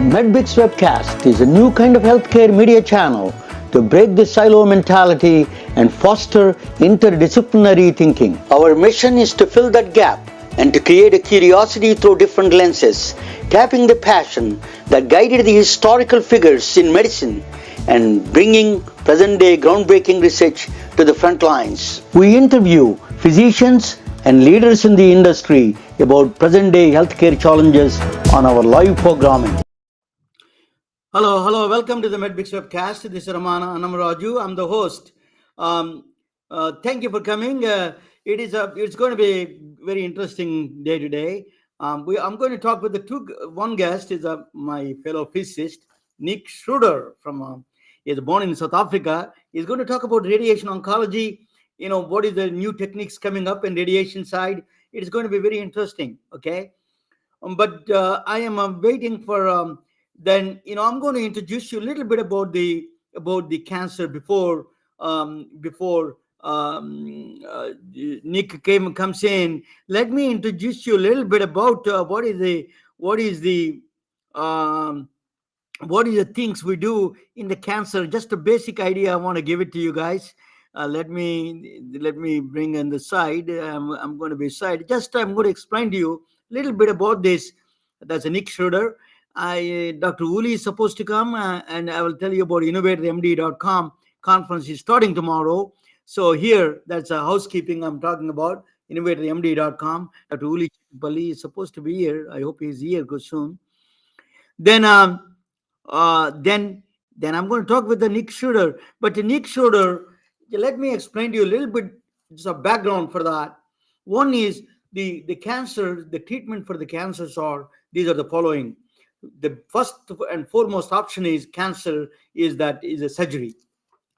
MedBix Webcast is a new kind of healthcare media channel to break the silo mentality and foster interdisciplinary thinking. Our mission is to fill that gap and to create a curiosity through different lenses, tapping the passion that guided the historical figures in medicine and bringing present-day groundbreaking research to the front lines. We interview physicians and leaders in the industry about present-day healthcare challenges on our live programming. Hello, welcome to the MedBix Webcast. This is Ramana Anamaraju. I'm the host. Thank you for coming. It's going to be a very interesting day today. I'm going to talk with one guest is my fellow physicist, Niek Schreuder is born in South Africa. He's going to talk about radiation oncology. What is the new techniques coming up in radiation side? It's going to be very interesting. Okay. But I am waiting for then I'm going to introduce you a little bit about the cancer before Nick comes in. Let me introduce you a little bit about what is the things we do in the cancer. Just a basic idea. I want to give it to you guys. Let me bring in the side. I'm going to be side. I'm going to explain to you a little bit about this. That's a Niek Schreuder. Dr. Uli is supposed to come, and I will tell you about innovatormd.com conference is starting tomorrow. So here, that's a housekeeping I'm talking about, innovatormd.com. Dr. Uli is supposed to be here. I hope he's here soon. Then I'm going to talk with the Niek Schreuder. But the Niek Schreuder, let me explain to you a little bit, just a background for that. One is the cancer, the treatment for the cancers these are the following. The first and foremost option is cancer is a surgery.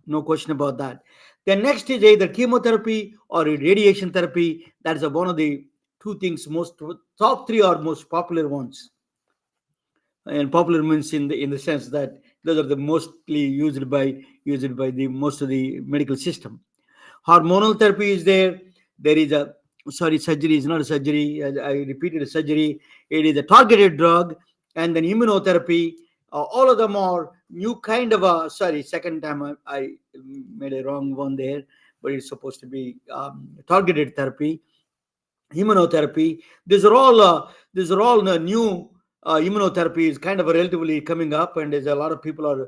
No question about that. Then next is either chemotherapy or radiation therapy. That is one of the two things, top three are most popular ones. And popular means in the sense that those are the mostly used by the most of the medical system. Hormonal therapy is there. There is surgery is not a surgery. I repeated a surgery. It is a targeted drug, and then immunotherapy. All of them are new kind of second time I made a wrong one there, but it's supposed to be targeted therapy, immunotherapy. These are all new. Immunotherapy is kind of relatively coming up, and there's a lot of people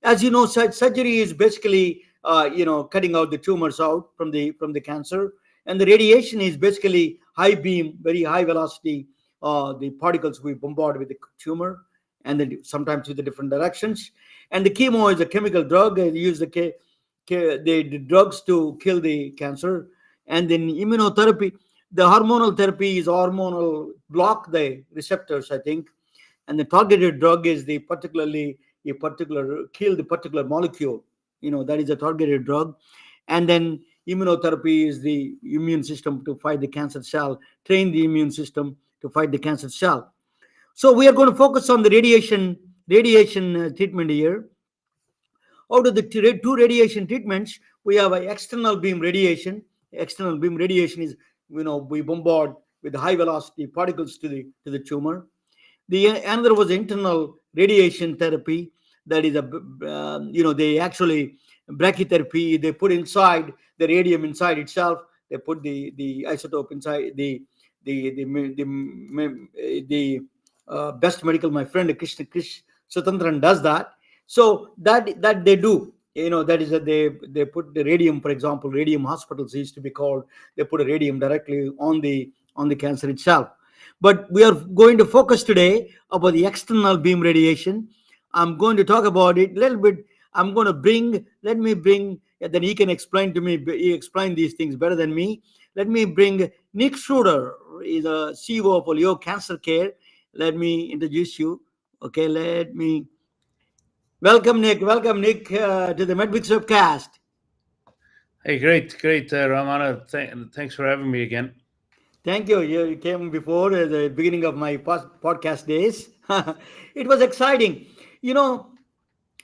as you know, surgery is basically cutting out the tumors out from the cancer, and the radiation is basically high beam, very high velocity. The particles we bombard with the tumor, and then sometimes with the different directions. And the chemo is a chemical drug. They use the drugs to kill the cancer. And then immunotherapy, the hormonal therapy is hormonal block the receptors, I think. And the targeted drug is kill the particular molecule. That is a targeted drug. And then immunotherapy is the immune system to fight the cancer cell, train the immune system to fight the cancer cell. So we are going to focus on the radiation treatment here. Out of the two radiation treatments, we have an external beam radiation. External beam radiation is, we bombard with high velocity particles to the tumor. Another was internal radiation therapy. That is they actually brachytherapy. They put inside the radium inside itself. They put the isotope inside the best medical, my friend Krish Sutantran does that. So that they do, that is that they put the radium, for example, radium hospitals used to be called. They put a radium directly on the cancer itself. But we are going to focus today about the external beam radiation. I'm going to talk about it a little bit. Let me bring, then he can explain to me, he explained these things better than me. Let me bring Niek Schreuder, is a CEO of Leo Cancer Care. Let me introduce you. Okay, welcome Nick to the MedBix Webcast. Hey, great, Ramana. Thanks for having me again. Thank you. You came before the beginning of my podcast days. It was exciting.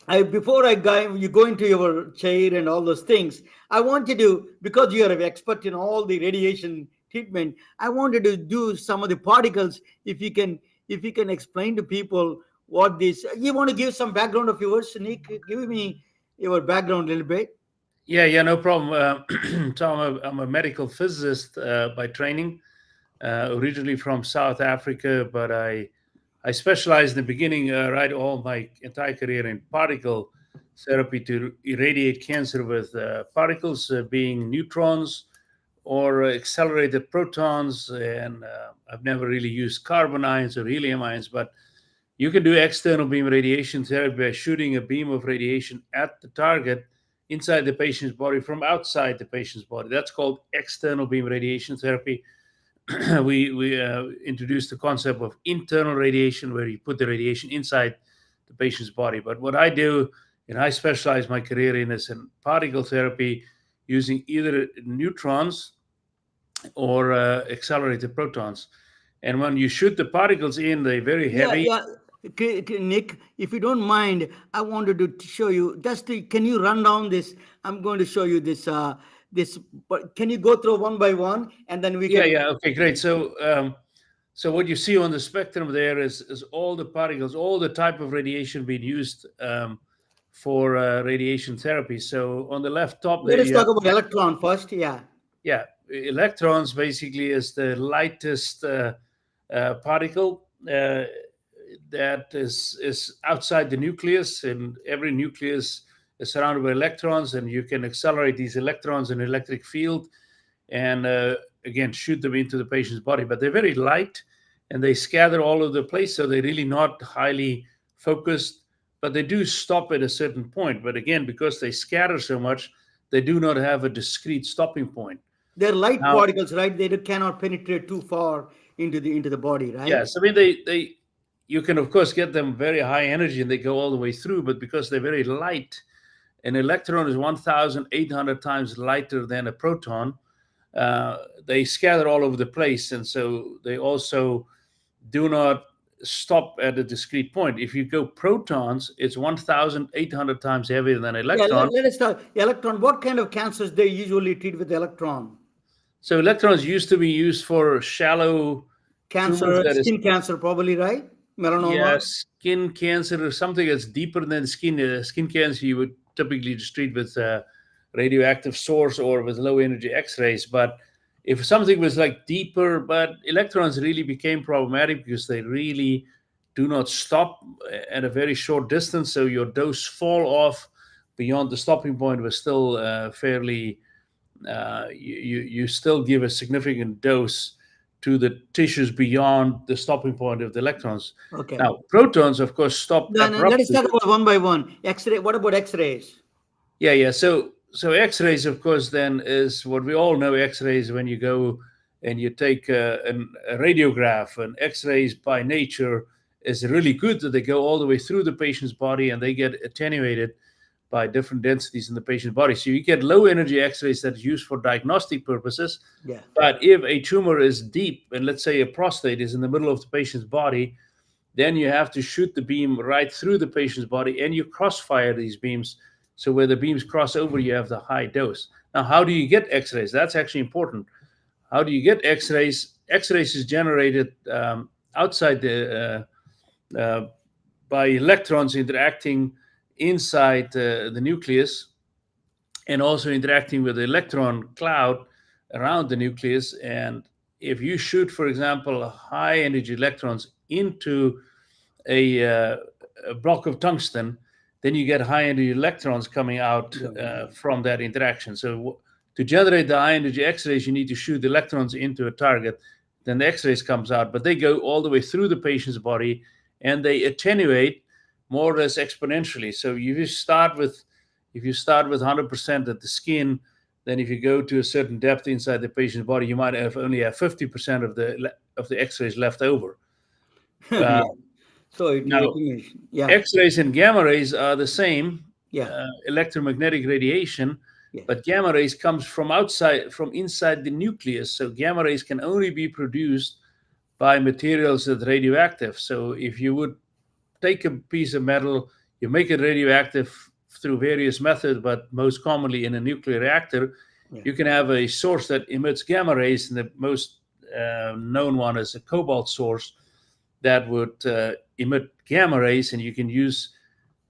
Before you go into your chair and all those things, I wanted to, because you are an expert in all the radiation treatment, I wanted to do some of the particles. If you can if you can explain to people what this. You want to give some background of yours, Nick? Give me your background a little bit. Yeah, no problem. So I'm a medical physicist by training, originally from South Africa, but I specialized in the beginning, right, all my entire career in particle therapy to irradiate cancer with particles, being neutrons or accelerated protons. And I've never really used carbon ions or helium ions, but you can do external beam radiation therapy by shooting a beam of radiation at the target inside the patient's body from outside the patient's body. That's called external beam radiation therapy. We introduced the concept of internal radiation, where you put the radiation inside the patient's body. But what I do, and I specialize my career in, is in particle therapy using either neutrons or accelerated protons. And when you shoot the particles in, they're very Yeah, heavy. yeah. Nick, if you don't mind, I wanted to show you. Can you run down this? I'm going to show you this. This, but can you go through one by one, and then we can. Yeah. Okay, great. So what you see on the spectrum there is all the particles, all the type of radiation being used for radiation therapy. So on the left top Let there, us you have, talk about electron first. Yeah. yeah, electrons basically is the lightest particle that is outside the nucleus, and every nucleus is surrounded by electrons, and you can accelerate these electrons in an electric field and again shoot them into the patient's body. But they're very light and they scatter all over the place, so they're really not highly focused. But they do stop at a certain point. But again, because they scatter so much, they do not have a discrete stopping point. They're light Now, particles, right? They cannot penetrate too far into the body, right? yes, I mean they you can of course get them very high energy and they go all the way through, but because they're very light, an electron is 1,800 times lighter than a proton. They scatter all over the place, and so they also do not stop at a discrete point. If you go protons, it's 1,800 times heavier than an Yeah. electron. Let us start. Electron. What kind of cancers they usually treat with electron? So electrons used to be used for shallow tumors, Cancer, that is, skin cancer, probably, right? Melanoma. yeah, skin cancer or something that's deeper than skin. Skin cancer you would typically just treat with radioactive source or with low energy X-rays. But if something was like deeper, but electrons really became problematic because they really do not stop at a very short distance. So your dose fall off beyond the stopping point was still fairly. You still give a significant dose to the tissues beyond the stopping point of the electrons. Okay. Now, protons, of course, stop Then let us abruptly. talk about one by one. X-ray. What about X-rays? Yeah. So X-rays, of course, then is what we all know. X-rays, when you go and you take a radiograph, and X-rays by nature is really good that they go all the way through the patient's body and they get attenuated by different densities in the patient's body. So you get low energy X-rays that is used for diagnostic purposes. Yeah. But if a tumor is deep, and let's say a prostate is in the middle of the patient's body, then you have to shoot the beam right through the patient's body, and you crossfire these beams. So where the beams cross over, you have the high dose. Now, how do you get X-rays? That's actually important. How do you get X-rays? X-rays is generated outside by electrons interacting inside the nucleus, and also interacting with the electron cloud around the nucleus. And if you shoot, for example, high energy electrons into a block of tungsten, then you get high energy electrons coming out from that interaction. So to generate the high energy X-rays, you need to shoot electrons into a target. Then the X-rays comes out, but they go all the way through the patient's body and they attenuate more or less exponentially. So if you start with 100% at the skin, then if you go to a certain depth inside the patient's body, you might only have 50% of the X-rays left over. Yeah. Uh, So it is. Now, Yeah. X-rays and gamma rays are the same Yeah. electromagnetic radiation, Yeah. but gamma rays comes from inside the nucleus. So gamma rays can only be produced by materials that are radioactive. So if you would take a piece of metal, you make it radioactive through various methods, but most commonly in a nuclear reactor, you can have a source that emits gamma rays, and the most known one is a cobalt source. that would emit gamma rays, and you can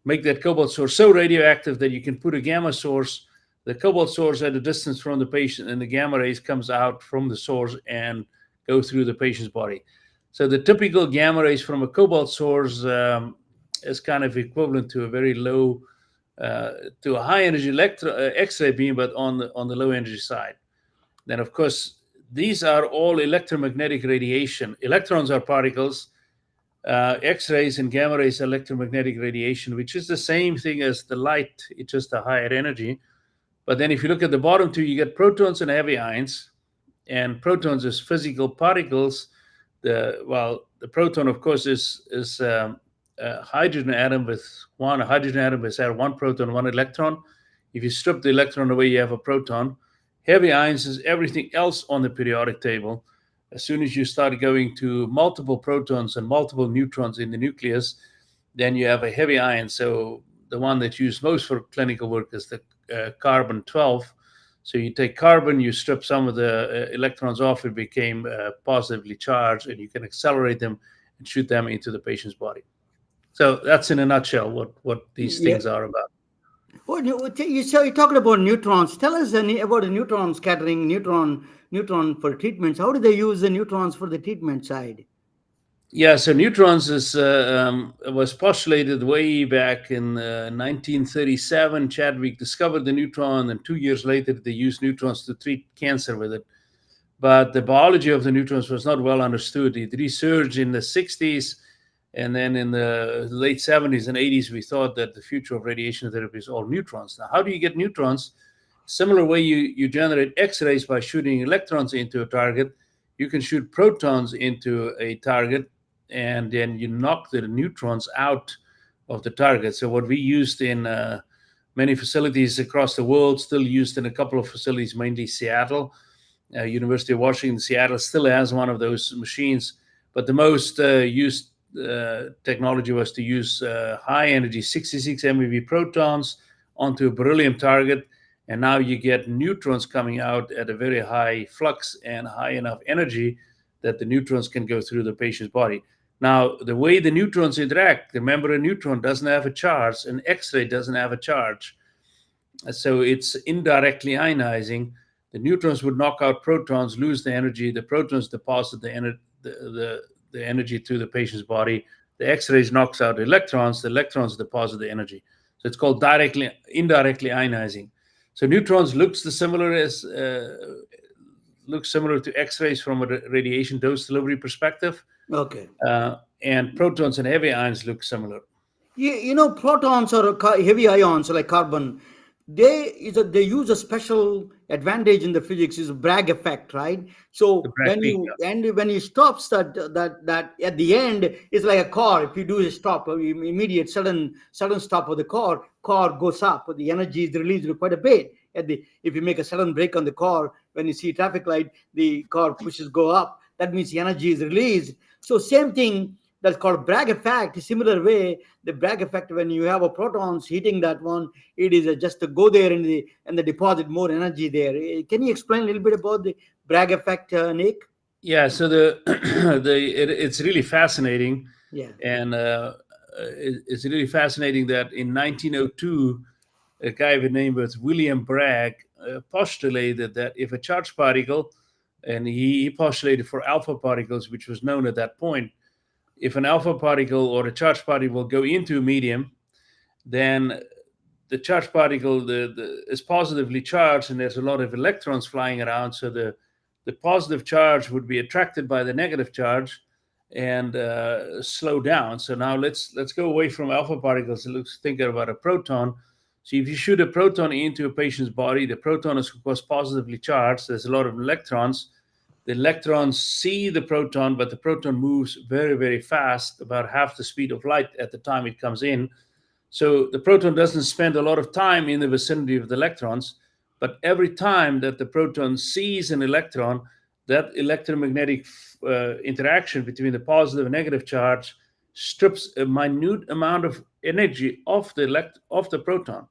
make that cobalt source so radioactive that you can put a gamma source, the cobalt source, at a distance from the patient, and the gamma rays comes out from the source and go through the patient's body. So the typical gamma rays from a cobalt source is kind of equivalent to a very low, to a high energy X-ray beam, but on the low energy side. Then, of course, these are all electromagnetic radiation. Electrons are particles. X-rays and gamma rays, electromagnetic radiation, which is the same thing as the light. It's just a higher energy. But then if you look at the bottom two, you get protons and heavy ions. And protons is physical particles. The proton, of course, is a hydrogen atom with one. A hydrogen atom has had one proton, one electron. If you strip the electron away, you have a proton. Heavy ions is everything else on the periodic table. As soon as you start going to multiple protons and multiple neutrons in the nucleus, then you have a heavy ion. So the one that's used most for clinical work is the carbon 12. So you take carbon, you strip some of the electrons off, it became positively charged, and you can accelerate them and shoot them into the patient's body. So that's in a nutshell what these Yeah. things are about. You talked about neutrons. Tell us about the neutron scattering, neutron for treatments. How do they use the neutrons for the treatment side? Yeah, so neutrons was postulated way back in 1937. Chadwick discovered the neutron, and 2 years later, they used neutrons to treat cancer with it. But the biology of the neutrons was not well understood. It resurged in the 60s, and then in the late 70s and 80s, we thought that the future of radiation therapy is all neutrons. Now, how do you get neutrons? Similar way you generate X-rays by shooting electrons into a target, you can shoot protons into a target, and then you knock the neutrons out of the target. So what we used in many facilities across the world, still used in a couple of facilities, mainly Seattle. University of Washington, Seattle still has one of those machines, but the most used technology was to use high energy 66 MeV protons onto a beryllium target, and now you get neutrons coming out at a very high flux and high enough energy that the neutrons can go through the patient's body. Now, the way the neutrons interact, remember, a neutron doesn't have a charge, an X-ray doesn't have a charge, so it's indirectly ionizing. The neutrons would knock out protons, lose the energy. The protons deposit the energy to the patient's body. The X-rays knocks out electrons. The electrons deposit the energy. So it's called indirectly ionizing. So neutrons looks similar to X-rays from a radiation dose delivery perspective. Okay. And protons and heavy ions look similar. Protons or heavy ions like carbon, they use a special advantage in the physics, is Bragg effect, right? The So Bragg peak. when you stops that at the end, it's like a car. If you do a stop, immediate sudden stop of the car goes up. The energy is released quite a bit. If you make a sudden brake on the car, when you see traffic light, the car pushes go up. That means the energy is released. So same thing, that's called Bragg effect. Similar way, the Bragg effect, when you have a protons hitting that one, it is just to go there and the deposit more energy there. Can you explain a little bit about the Bragg effect, Nick? Yeah, so it's really fascinating, Yeah. and it's really fascinating that in 1902, a guy with name was William Bragg postulated that if a charged particle, and he postulated for alpha particles, which was known at that point, if an alpha particle or a charged particle will go into a medium, then the charged particle is positively charged, and there's a lot of electrons flying around. So the positive charge would be attracted by the negative charge and slow down. So now let's go away from alpha particles and let's think about a proton. So if you shoot a proton into a patient's body, the proton is, of course, positively charged. There's a lot of electrons. The electrons see the proton, but the proton moves very, very fast, about half the speed of light at the time it comes in. So the proton doesn't spend a lot of time in the vicinity of the electrons, but every time that the proton sees an electron, that electromagnetic interaction between the positive and negative charge strips a minute amount of energy off the proton.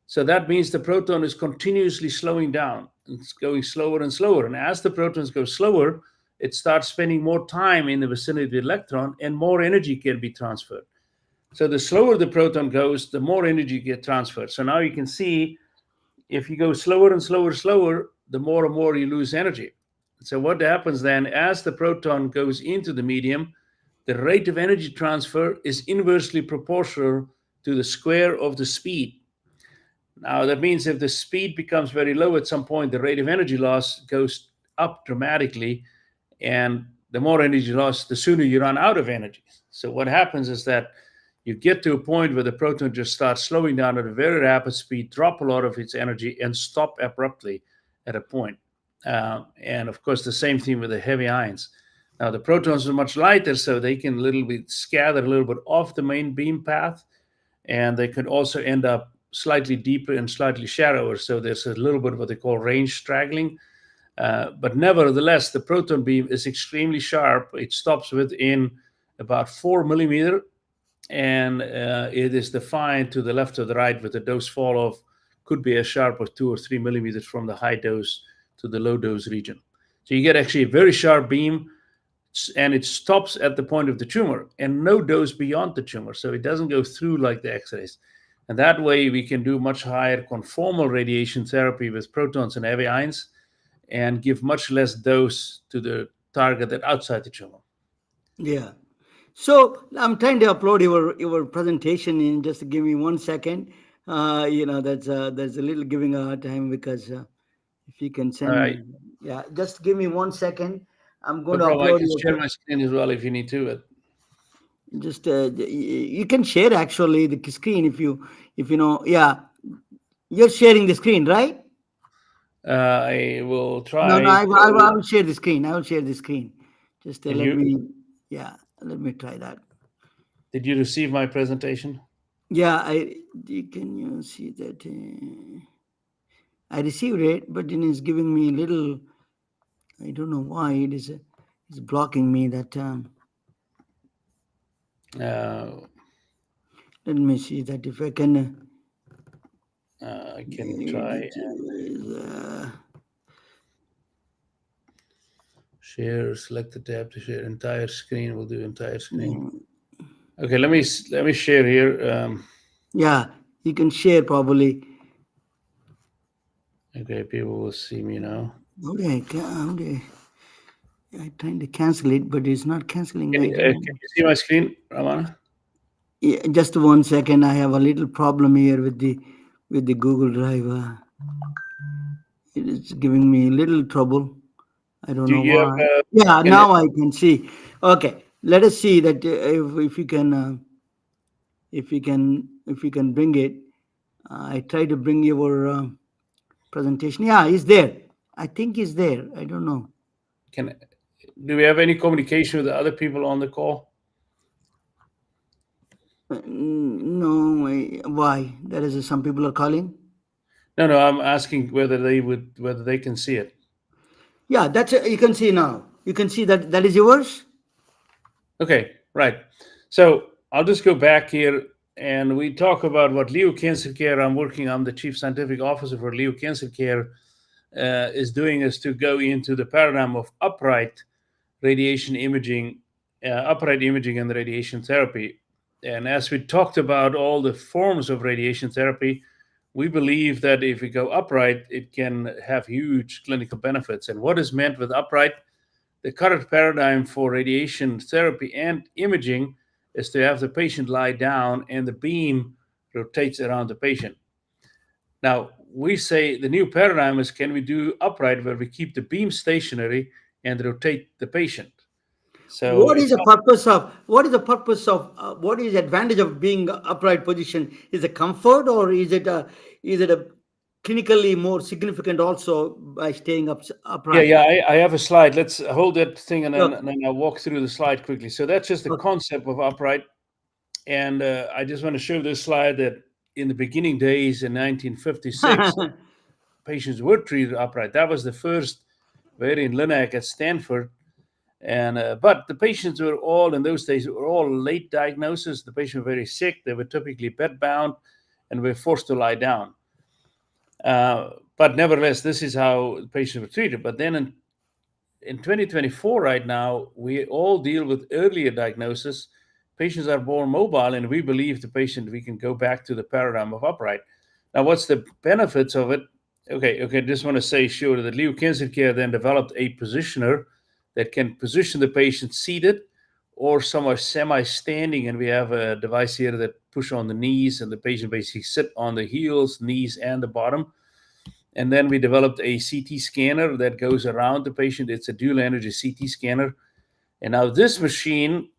So that means the proton is continuously slowing down. It's going slower and slower. And as the protons go slower, it starts spending more time in the vicinity of the electron and more energy can be transferred. So the slower the proton goes, the more energy get transferred. So now you can see if you go slower and slower, the more and more you lose energy. So what happens then, as the proton goes into the medium, the rate of energy transfer is inversely proportional to the square of the speed. Now, that means if the speed becomes very low at some point, the rate of energy loss goes up dramatically. And the more energy loss, the sooner you run out of energy. So what happens is that you get to a point where the proton just starts slowing down at a very rapid speed, drop a lot of its energy, and stop abruptly at a point. And of course, the same thing with the heavy ions. Now, the protons are much lighter, so they can a little bit scatter a little bit off the main beam path, and they can also end up slightly deeper and slightly shallower. So there's a little bit of what they call range straggling. But nevertheless, the proton beam is extremely sharp. It stops within about 4 millimeter, and it is defined to the left or the right with a dose fall off, could be as sharp as 2 or 3 millimeters from the high dose to the low dose region. So you get actually a very sharp beam, and it stops at the point of the tumor and no dose beyond the tumor. So it doesn't go through like the X-rays. And that way we can do much higher conformal radiation therapy with protons and heavy ions and give much less dose to the target than outside the tumor. Yeah. So I'm trying to upload your presentation in. Just give me 1 second. That's a little giving a hard time because if you can send Uh, me, yeah, just give me 1 second. I'm no going to problem. I upload can share my screen as well if you need to. just you can share actually the screen if you know. Yeah, you're sharing the screen, right? I will No, no, try I to. will share the screen. I will share the screen. Just Can let you? me, yeah, let me try that. Did you receive my presentation? Yeah, can you see that? I received it, but then it's giving me little. I don't know why it's blocking me. That Uh, let me see that if I can. I can try share. Select the tab to share entire screen. We'll do entire screen. Okay, let me share here. Yeah, you can share probably. Okay, people will see me now. I'm trying to cancel it, but it's not canceling. I don't know. Can you see my screen, Ramana? Yeah, just 1 second. I have a little problem here with the Google Drive. It is giving me a little trouble. I don't Do know you have? why. Yeah, Can now I can see. Okay, let us see that if you can if you can bring it. I try to bring your presentation. Yeah, it's there. I think it's there. I don't know. can do we have any communication with the other people on the call? No, why? That is some people are calling. No, no. I'm asking whether they can see it. Yeah, that's you can see now. You can see that is yours. Okay, right. So I'll just go back here and we talk about what Leo Cancer Care. I'm the chief scientific officer for Leo Cancer Care. Is doing is to go into the paradigm of upright radiation imaging, upright imaging and radiation therapy. And as we talked about all the forms of radiation therapy, we believe that if we go upright, it can have huge clinical benefits. And what is meant with upright? The current paradigm for radiation therapy and imaging is to have the patient lie down and the beam rotates around the patient. Now, we say the new paradigm is, can we do upright where we keep the beam stationary and rotate the patient? So What is it's the purpose of what is the advantage of being upright position? Is it comfort or is it a clinically more significant also by staying yeah, upright? yeah. I have a slide. Let's hold that thing Okay. and then I'll walk through the slide quickly. So that's just the concept of upright. And I just want to show this slide that in the beginning days in 1956, Okay. patients were treated upright. That was the first variant Linac at Stanford. And but the patients were all in those days were all late diagnosis. The patients were very sick. They were typically bedbound and were forced to lie down. But nevertheless, this is how patients were treated. But then in 2024 right now, we all deal with earlier diagnosis. Patients are born mobile, and we believe the patient, we can go back to the paradigm of upright. Now, what's the benefits of it? Okay, just want to say sure that Leo Cancer Care then developed a positioner that can position the patient seated or somewhere semi-standing, and we have a device here that push on the knees, and the patient basically sit on the heels, knees, and the bottom. And then we developed a CT scanner that goes around the patient. It's a dual energy CT scanner. And now this machine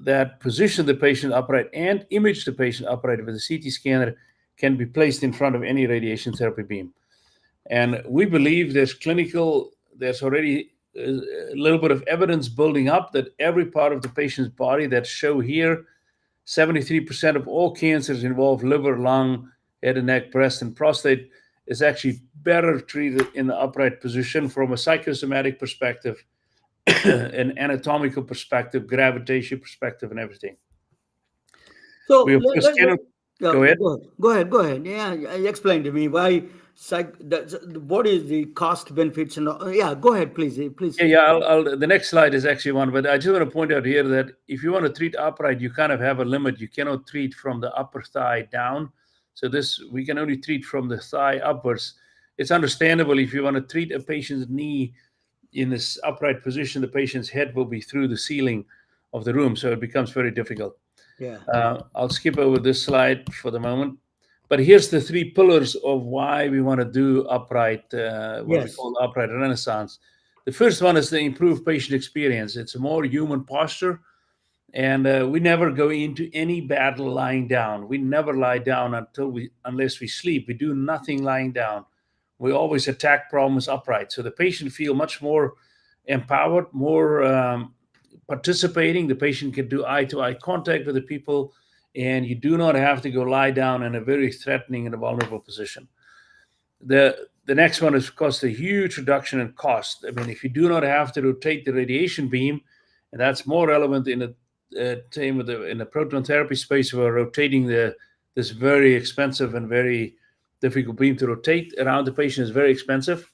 that positions the patient upright and image the patient upright with a CT scanner can be placed in front of any radiation therapy beam. And we believe there's already a little bit of evidence building up that every part of the patient's body that show here, 73% of all cancers involve liver, lung, head and neck, breast, and prostate, is actually better treated in the upright position from a psychosomatic perspective, an anatomical perspective, gravitation perspective, and everything. So We of course cannot. yeah, Go ahead. go ahead. Yeah, explain to me why what is the cost benefits and yeah, go ahead, please, please. Yeah. The next slide is actually one, but I just want to point out here that if you want to treat upright, you kind of have a limit. You cannot treat from the upper thigh down. So this, we can only treat from the thigh upwards. It's understandable if you want to treat a patient's knee in this upright position, the patient's head will be through the ceiling of the room, so it becomes very difficult. Yeah. I'll skip over this slide for the moment. But here's the three pillars of why we want to do upright, what we Yes. call upright renaissance. The first one is the improved patient experience. It's a more human posture, and we never go into any battle lying down. We never lie down unless we sleep. We do nothing lying down. We always attack problems upright, so the patient feel much more empowered, more participating. The patient can do eye-to-eye contact with the people, and you do not have to go lie down in a very threatening and vulnerable position. The next one is, of course, a huge reduction in cost. I mean, if you do not have to rotate the radiation beam, and that's more relevant in the proton therapy space, where rotating this very expensive and very difficult beam to rotate around the patient is very expensive.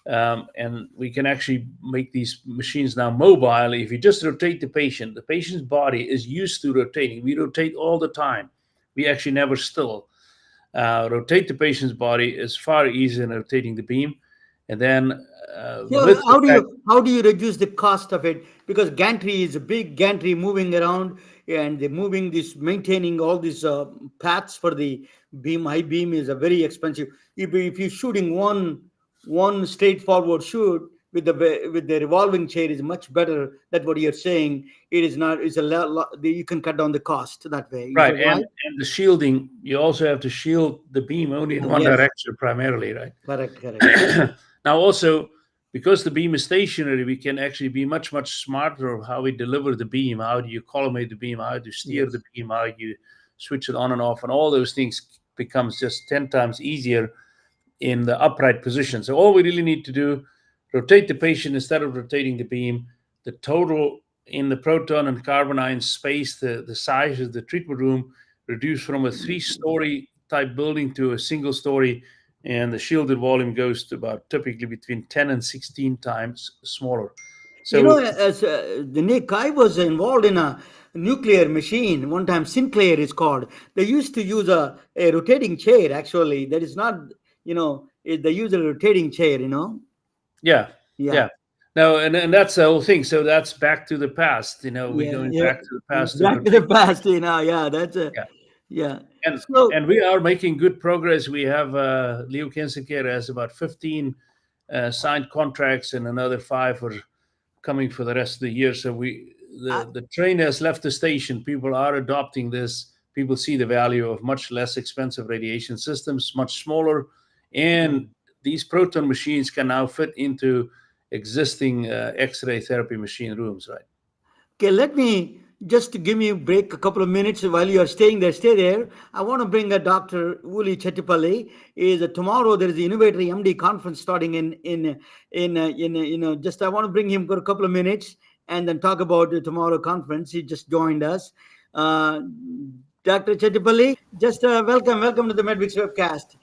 And we can actually make these machines now mobile. If you just rotate the patient's body is used to rotating. We rotate all the time. We actually never still. Rotate the patient's body is far easier than rotating the beam. And then So how do you reduce the cost of it? Because gantry is a big gantry moving around, and they're moving this, maintaining all these paths for the beam. High beam is a very expensive. If you're shooting one straightforward shoot with the revolving chair is much better. That's what you're saying. It is not. It's a lot. You can cut down the cost that way. Is right, that right? and the shielding, you also have to shield the beam only in one Yes. direction primarily, right? Correct. Now, also, because the beam is stationary, we can actually be much smarter of how we deliver the beam. How do you collimate the beam? How do you steer the beam? How do you switch it on and off? And all those things becomes just 10 times easier in the upright position. So all we really need to do, rotate the patient instead of rotating the beam. The total in the proton and carbon ion space, the size of the treatment room reduced from a 3-story type building to a single story, and the shielded volume goes to about typically between 10 and 16 times smaller. So, As the Nick, I was involved in a nuclear machine one time. Sinclair is called. They used to use a rotating chair. Actually, that is not. They use a rotating chair. yeah. Yeah. No, and that's the whole thing. So that's back to the past. We're going Yeah. back to the past. Back to the past. Yeah. That's a. Yeah. Yeah. And So and we are making good progress. We have Leo Cancer Care has about 15 signed contracts, and another 5 are coming for the rest of the year. So the train has left the station. People are adopting this. People see the value of much less expensive radiation systems, much smaller, and these proton machines can now fit into existing X-ray therapy machine rooms, right? Okay, let me just give me a break a couple of minutes while you are staying there. Stay there. I want to bring a Dr. Uli Chetipalli. Tomorrow there is the Innovator MD conference starting just I want to bring him for a couple of minutes and then talk about the tomorrow conference. He just joined us. Dr. Chetipalli, just welcome to the Medwix webcast.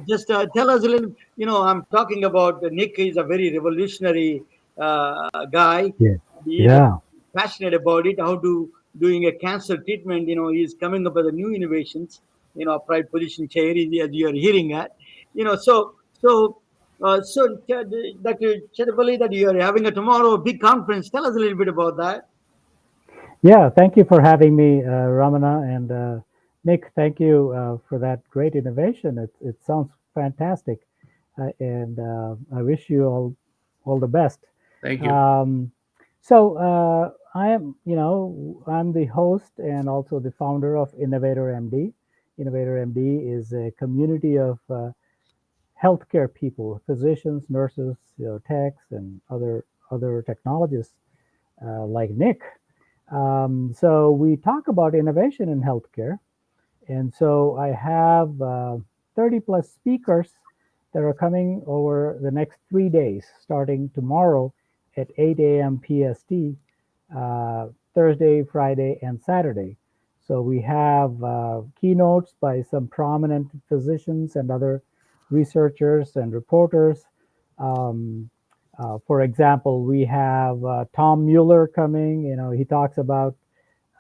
Just tell us a little. I'm talking about Nick is a very revolutionary guy. Yeah. He is Yeah. passionate about it. How to doing a cancer treatment. He's coming up with the new innovations. Pride position chair, as you are hearing at. Dr. Chatterpalli, that you are having a tomorrow big conference. Tell us a little bit about that. Yeah. Thank you for having me, Ramana, and Nick. Thank you for that great innovation. It sounds fantastic, and I wish you all the best. Thank you. Um, so I am, I'm the host and also the founder of Innovator MD. Innovator MD is a community of healthcare people, physicians, nurses, techs, and other technologists like Nick. So we talk about innovation in healthcare, and so I have 30 plus speakers that are coming over the next 3 days, starting tomorrow at 8 a.m. PST, Thursday, Friday, and Saturday. So we have keynotes by some prominent physicians and other researchers and reporters. Um, for example, we have Tom Mueller coming. He talks about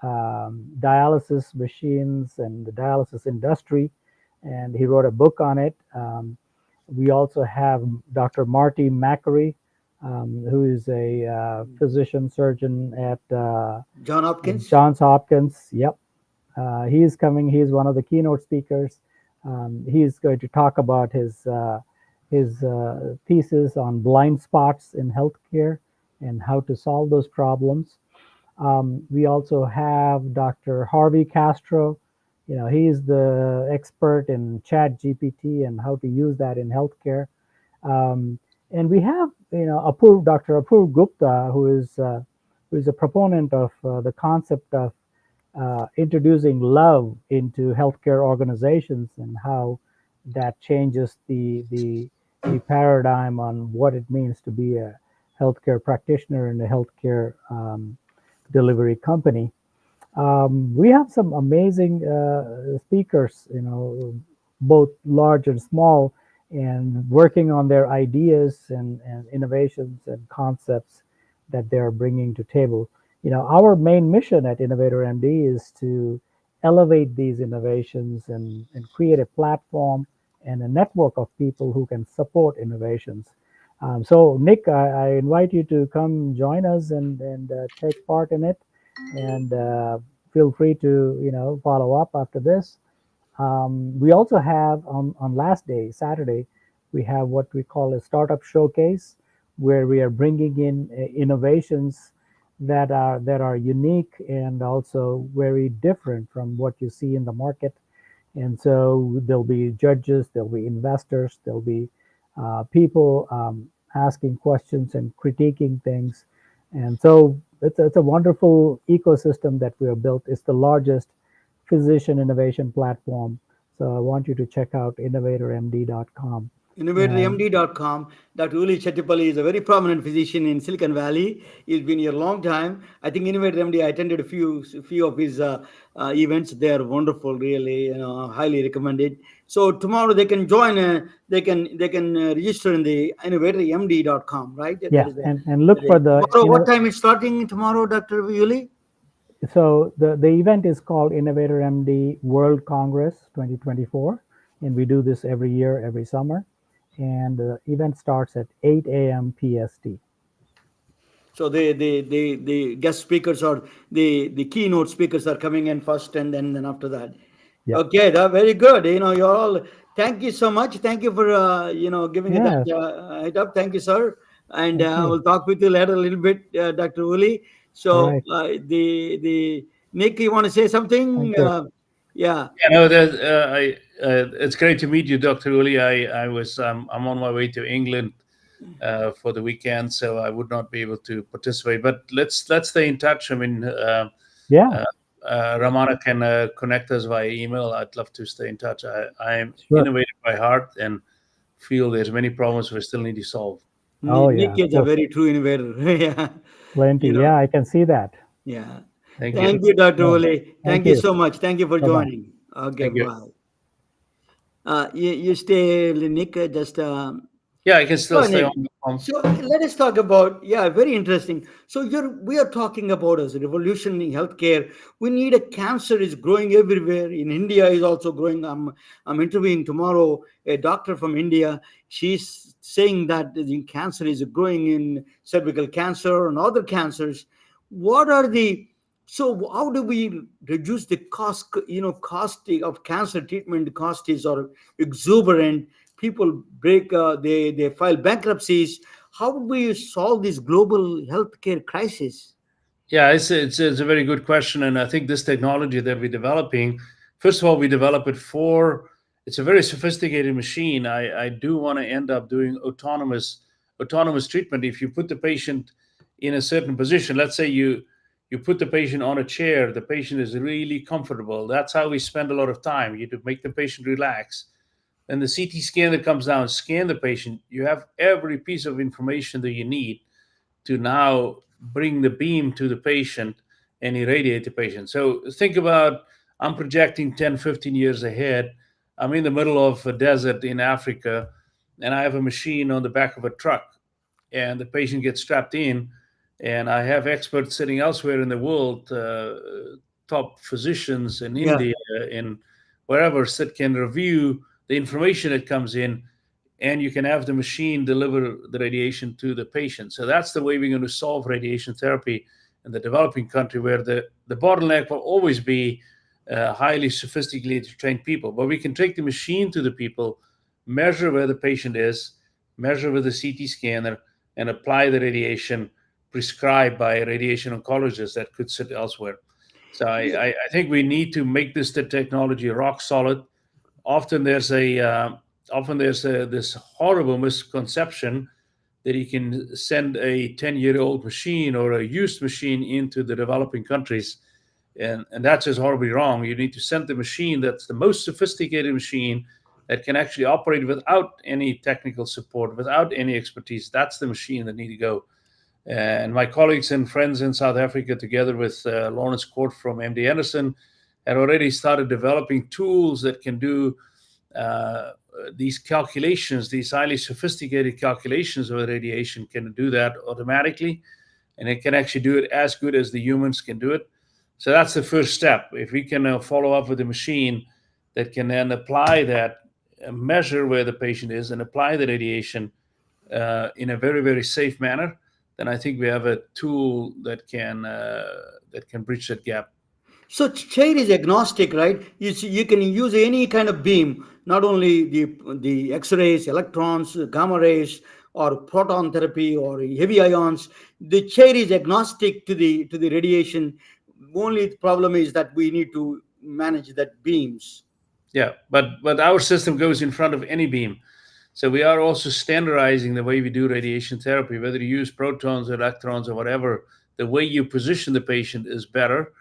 dialysis machines and the dialysis industry, and he wrote a book on it. We also have Dr. Marty Macri, who is a physician surgeon John at Hopkins. Johns Hopkins. Yep, he's coming. He's one of the keynote speakers. He's going to talk about his thesis on blind spots in healthcare and how to solve those problems. We also have Dr. Harvey Castro. He's the expert in Chat GPT and how to use that in healthcare. Um, and we have, Dr. Apurv Gupta, who is a proponent of the concept of introducing love into healthcare organizations and how that changes the paradigm on what it means to be a healthcare practitioner in a healthcare delivery company. We have some amazing speakers, both large and small, and working on their ideas and innovations and concepts that they're bringing to table. Our main mission at Innovator MD is to elevate these innovations and create a platform and a network of people who can support innovations. So, Nick, I invite you to come join us and take part in it, and feel free to follow up after this. We also have on last day, Saturday, we have what we call a startup showcase, where we are bringing in innovations that are unique and also very different from what you see in the market. And so there'll be judges, there'll be investors, there'll be people asking questions and critiquing things. And so it's a wonderful ecosystem that we have built. It's the largest physician innovation platform. So I want you to check out innovatormd.com. And InnovatorMD.com. Dr. Uli Chettipalli is a very prominent physician in Silicon Valley. He's been here a long time. I think Innovator MD, I attended a few of his events. They are wonderful, really. Highly recommended. So tomorrow they can join. They can register in the InnovatorMD.com, right? That yeah, is and look for tomorrow. What time is starting tomorrow, Dr. Uli? so the event is called Innovator MD World Congress 2024, and we do this every year, every summer. And the event starts at 8 a.m. PST. So the guest speakers or the keynote speakers are coming in first, and then after that. Yep. Okay, that very good. You're all. Thank you so much. Thank you for giving it that Yeah. head up. Thank you, sir. And Thank you. we'll talk with you later a little bit, Dr. Uli. All So right. the Nick, you want to say something? Thank you. Yeah. It's great to meet you, Dr. Uli. I'm on my way to England for the weekend, so I would not be able to participate. But let's stay in touch. I mean, Yeah. uh, Ramana can connect us via email. I'd love to stay in touch. I am Sure. innovative by heart and feel there's many problems we still need to solve. Oh Nick yeah. is a So very true innovator. Yeah. plenty. You know. Yeah, I can see that. Yeah. Thank you. Thank you, Dr. Yeah. Uli. Thank Thank you you. so much. Thank you for Bye bye. joining. Okay, Thank you. bye. You stay, Nick. Just Yeah, I can still go, stay Nick. on. So let us talk about, yeah, very interesting. So we are talking about as a revolution in healthcare. We need a cancer is growing everywhere. In India is also growing. I'm interviewing tomorrow a doctor from India. She's saying that the cancer is growing in cervical cancer and other cancers. What are the so how do we reduce the cost? Cost of cancer treatment cost is or exuberant. People they file bankruptcies. How do we solve this global healthcare crisis? Yeah, it's a very good question, and I think this technology that we're developing, first of all, we develop it for. It's a very sophisticated machine. I do want to end up doing autonomous treatment. If you put the patient in a certain position, let's say you put the patient on a chair, the patient is really comfortable. That's how we spend a lot of time. You to make the patient relax. Then the CT scan that comes down, scan the patient. You have every piece of information that you need to now bring the beam to the patient and irradiate the patient. So think about, I'm projecting 10, 15 years ahead. I'm in the middle of a desert in Africa, and I have a machine on the back of a truck, and the patient gets strapped in, and I have experts sitting elsewhere in the world, top physicians in Yeah. India, in wherever, that can review the information that comes in, and you can have the machine deliver the radiation to the patient. So that's the way we're going to solve radiation therapy in the developing country, where the bottleneck will always be highly sophisticated trained people. But we can take the machine to the people, measure where the patient is, measure with the CT scanner, and apply the radiation prescribed by a radiation oncologist that could sit elsewhere. So I think we need to make this the technology rock solid. Often there's a this horrible misconception that you can send a 10-year-old machine or a used machine into the developing countries, and that's just horribly wrong. You need to send the machine that's the most sophisticated machine that can actually operate without any technical support, without any expertise. That's the machine that need to go. And my colleagues and friends in South Africa, together with Lawrence Court from MD Anderson, had already started developing tools that can do uh, these calculations, these highly sophisticated calculations of radiation, can do that automatically, and it can actually do it as good as the humans can do it. So that's the first step. If we can follow up with a machine that can then apply that, measure where the patient is, and apply the radiation in a very, very safe manner, then I think we have a tool that can bridge that gap. So chair is agnostic, right? You can use any kind of beam, not only the X-rays, electrons, gamma rays, or proton therapy or heavy ions. The chair is agnostic to the radiation. Only problem is that we need to manage that beams. Yeah, but our system goes in front of any beam. So we are also standardizing the way we do radiation therapy, whether you use protons or electrons or whatever. The way you position the patient is better,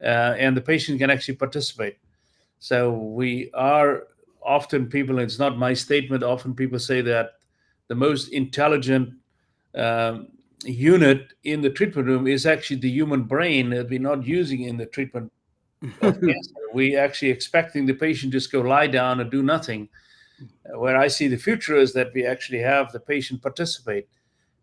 and the patient can actually participate. So we are often people, it's not my statement, often people say that the most intelligent um, unit in the treatment room is actually the human brain that we're not using in the treatment of cancer. We actually expecting the patient just go lie down and do nothing. Where I see the future is that we actually have the patient participate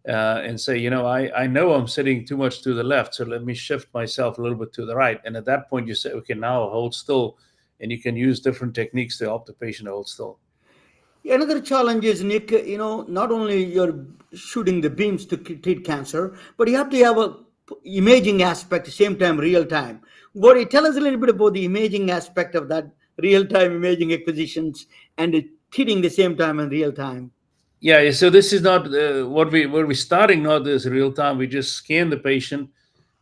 and say, I know I'm sitting too much to the left, so let me shift myself a little bit to the right. And at that point, you say, okay, now hold still, and you can use different techniques to help the patient hold still. Another challenge is, Nick, not only you're shooting the beams to treat cancer, but you have to have a imaging aspect, same time, real time. What tell us a little bit about the imaging aspect of that real time imaging acquisitions and treating the same time in real time. Yeah, so this is not where we're starting. Not this real time. We just scan the patient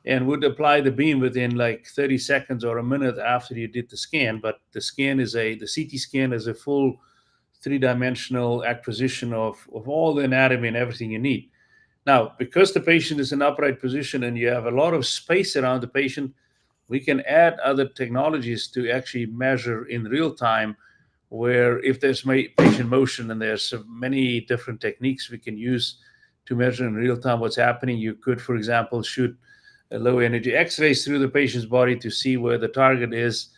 and would apply the beam within like 30 seconds or a minute after you did the scan. But the CT scan is a full three-dimensional acquisition of all the anatomy and everything you need. Now, because the patient is in upright position and you have a lot of space around the patient, we can add other technologies to actually measure in real time, where if there's patient motion, and there's many different techniques we can use to measure in real time what's happening. You could, for example, shoot low energy x-rays through the patient's body to see where the target is.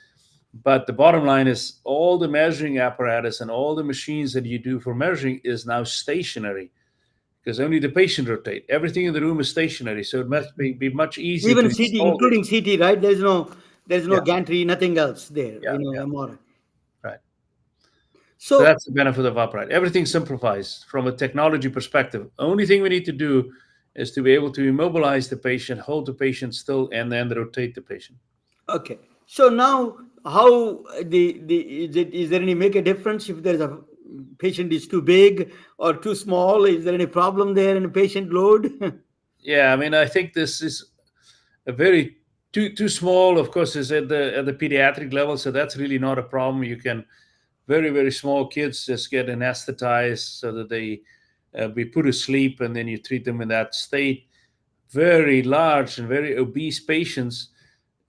But the bottom line is, all the measuring apparatus and all the machines that you do for measuring is now stationary, because only the patient rotate. Everything in the room is stationary, so it must be much easier to Even CT, install this. including CT, right? There's no Yeah, gantry, nothing else there. yeah, yeah, MR. right. So So that's the benefit of upright. Everything simplifies from a technology perspective. Only thing we need to do is to be able to immobilize the patient, hold the patient still, and then rotate the patient. okay. So now, how is there any make a difference if there's a patient is too big or too small? Is there any problem there in patient load? Yeah, I mean, I think this is a very too small. Of course, is at the pediatric level, so that's really not a problem. You can very small kids just get anesthetized so that they be put to sleep, and then you treat them in that state. Very large and very obese patients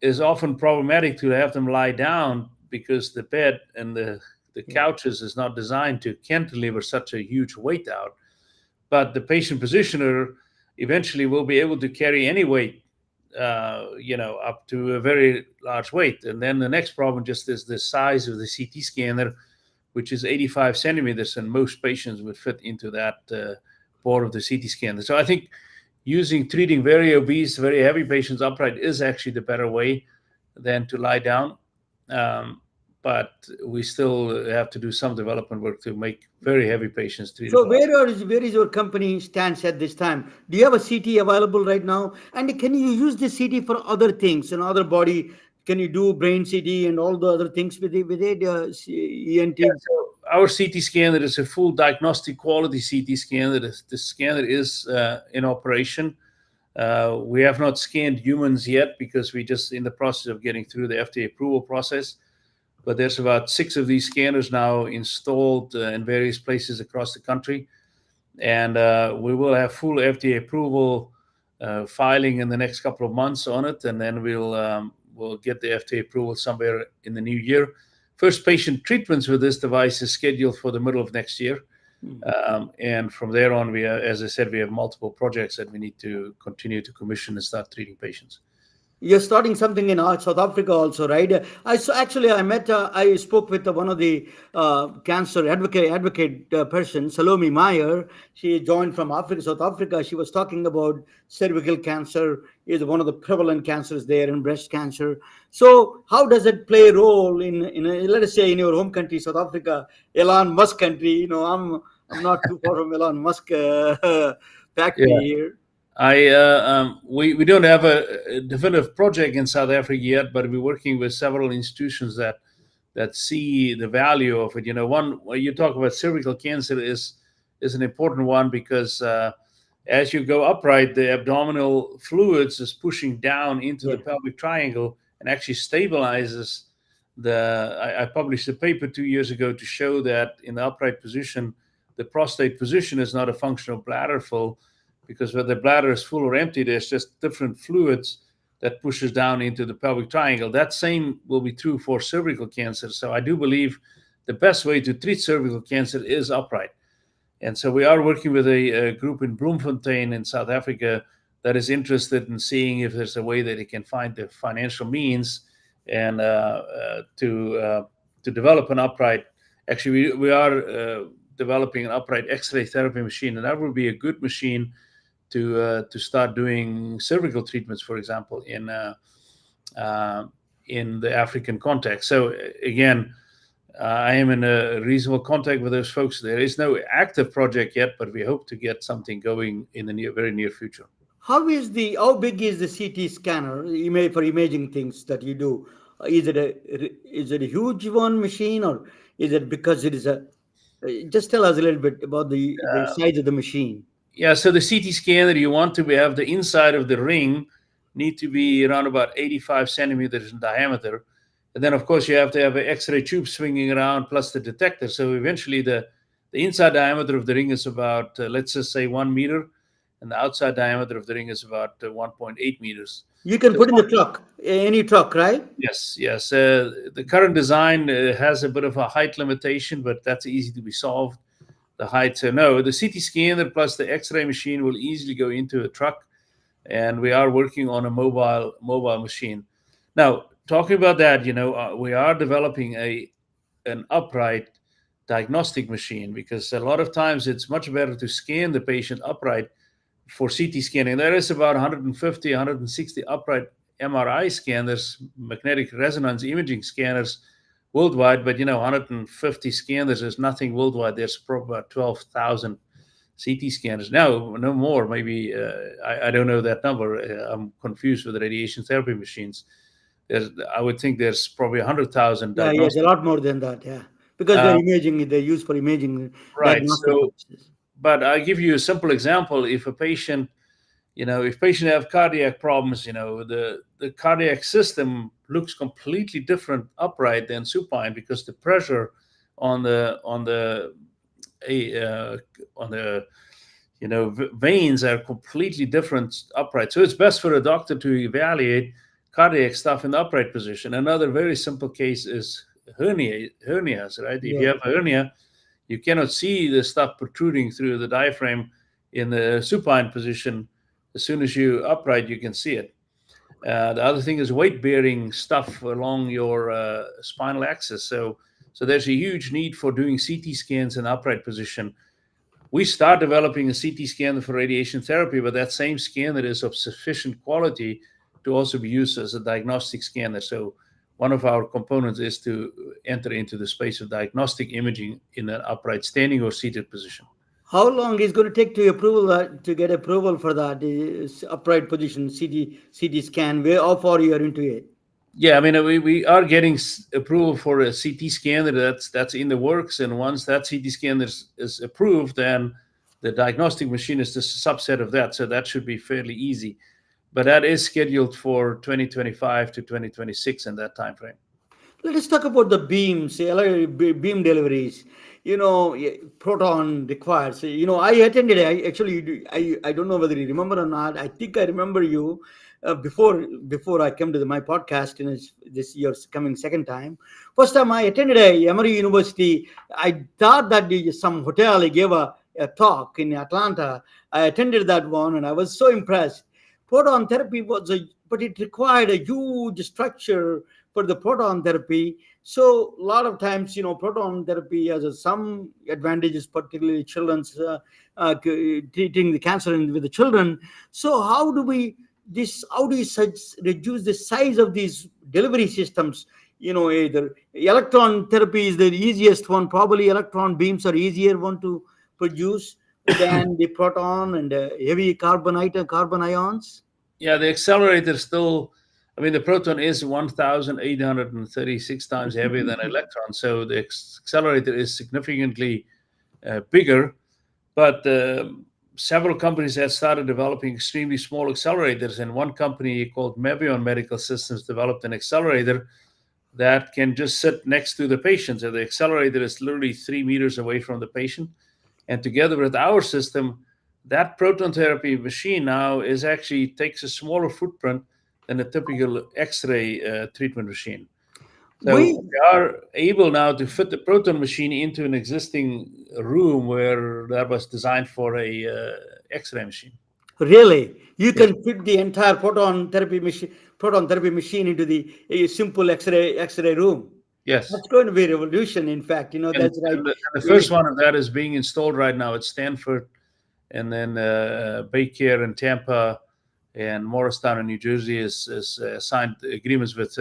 is often problematic to have them lie down because the bed and the Yeah. couches is not designed to cantilever such a huge weight out. But the patient positioner eventually will be able to carry any weight, up to a very large weight. And then the next problem just is the size of the CT scanner, which is 85 centimeters, and most patients would fit into that board of the CT scanner. So I think treating very obese, very heavy patients upright is actually the better way than to lie down. Um, but we still have to do some development work to make very heavy patients So treatable. where is your company stands at this time? Do you have a CT available right now? And can you use the CT for other things and other body? Can you do brain CT and all the other things with it? Yeah, ENT. so our CT scanner is a full diagnostic quality CT scanner. The scanner is in operation. We have not scanned humans yet because we're just in the process of getting through the FDA approval process. But there's about 6 of these scanners now installed in various places across the country. And we will have full FDA approval filing in the next couple of months on it. And then we'll get the FDA approval somewhere in the new year. First patient treatments with this device is scheduled for the middle of next year. And from there on, as I said, we have multiple projects that we need to continue to commission and start treating patients. You're starting something in South Africa also, right? I spoke with one of the cancer advocate person, Salome Meyer. She joined from South Africa. She was talking about cervical cancer is one of the prevalent cancers there, and breast cancer. So how does it play a role in let us say in your home country, South Africa, Elon Musk country? I'm not too far from Elon Musk factory Yeah. here. We don't have a definitive project in South Africa yet, but we're working with several institutions that see the value of it. One, when you talk about cervical cancer, is an important one because as you go upright, the abdominal fluids is pushing down into the Yeah. pelvic triangle and actually stabilizes I published a paper 2 years ago to show that in the upright position, the prostate position is not a functional bladder full, because whether the bladder is full or empty, there's just different fluids that pushes down into the pelvic triangle. That same will be true for cervical cancer. So I do believe the best way to treat cervical cancer is upright. And so we are working with a group in Bloemfontein in South Africa that is interested in seeing if there's a way that it can find the financial means and to develop an upright. Actually, we are developing an upright X-ray therapy machine, and that would be a good machine to start doing cervical treatments, for example, in the African context. So again, I am in a reasonable contact with those folks. There is no active project yet, but we hope to get something going in the very near future. How big is the CT scanner for imaging things that you do? Is it a huge one machine, or is it because it is a just tell us a little bit about the size of the machine. Yeah, so the CT scanner, you want to have the inside of the ring need to be around about 85 centimeters in diameter. And then, of course, you have to have an X-ray tube swinging around plus the detector. So eventually the inside diameter of the ring is about, let's just say 1 meter. And the outside diameter of the ring is about 1.8 meters. You can So put it's in not, the truck, any truck, right? yes, yes. The current design has a bit of a height limitation, but that's easy to be solved. The height, so no, the CT scanner plus the X-ray machine will easily go into a truck, and we are working on a mobile machine. Now, talking about that, we are developing an upright diagnostic machine, because a lot of times it's much better to scan the patient upright for CT scanning. There is about 150, 160 upright MRI scanners, magnetic resonance imaging scanners worldwide, but 150 scanners is nothing worldwide. There's probably about 12,000 CT scanners. Now, no more, maybe, I don't know that number. I'm confused with the radiation therapy machines. I would think there's probably 100,000 Yeah, yes, a diagnostic. lot more than that. Yeah, because they're Uh, imaging, they're used for imaging right. diagnostic So, purposes. but I give you a simple example. If a patient, if patient have cardiac problems, the cardiac system looks completely different upright than supine, because the pressure on a on the veins are completely different upright. So it's best for a doctor to evaluate cardiac stuff in the upright position. Another very simple case is hernias, right? If you Yeah. have a hernia, you cannot see the stuff protruding through the diaphragm in the supine position. As soon as you upright, you can see it. The other thing is weight bearing stuff along your spinal axis. So there's a huge need for doing CT scans in upright position. We start developing a CT scanner for radiation therapy, but that same scanner is of sufficient quality to also be used as a diagnostic scanner. So one of our components is to enter into the space of diagnostic imaging in an upright standing or seated position. How long is going to take to approval that, to get approval for that upright position CT scan? Where how far you are into it? Yeah, I mean, we are getting approval for a CT scanner that's in the works, and once that CT scanner is approved, then the diagnostic machine is just a subset of that, so that should be fairly easy. But that is scheduled for 2025 to 2026 in that time frame. Let us talk about the beams, beam deliveries. Proton requires. I attended. I don't know whether you remember or not. I think I remember you before I came to my podcast in this year's coming second time. First time I attended Emory University. I thought that some hotel gave a talk in Atlanta. I attended that one and I was so impressed. Proton therapy but it required a huge structure for the proton therapy. So a lot of times, proton therapy has some advantages, particularly children's treating the cancer with the children. So how do you reduce the size of these delivery systems? Either electron therapy is the easiest one. Probably electron beams are easier one to produce than the proton and heavy carbon ions. Yeah, the accelerator still, I mean, the proton is 1,836 times heavier than an electron. So the accelerator is significantly bigger. But several companies have started developing extremely small accelerators. And one company called Mevion Medical Systems developed an accelerator that can just sit next to the patient. So the accelerator is literally 3 meters away from the patient. And together with our system, that proton therapy machine now actually takes a smaller footprint than a typical X-ray treatment machine. So We we are able now to fit the proton machine into an existing room where that was designed for a X-ray machine. Really, you Yes. can fit the entire proton therapy machine into the a simple X-ray room. Yes. That's going to be a revolution. In fact, And, that's right. and the first one of that is being installed right now at Stanford, and then Baycare in Tampa, and Morristown in New Jersey is signed agreements with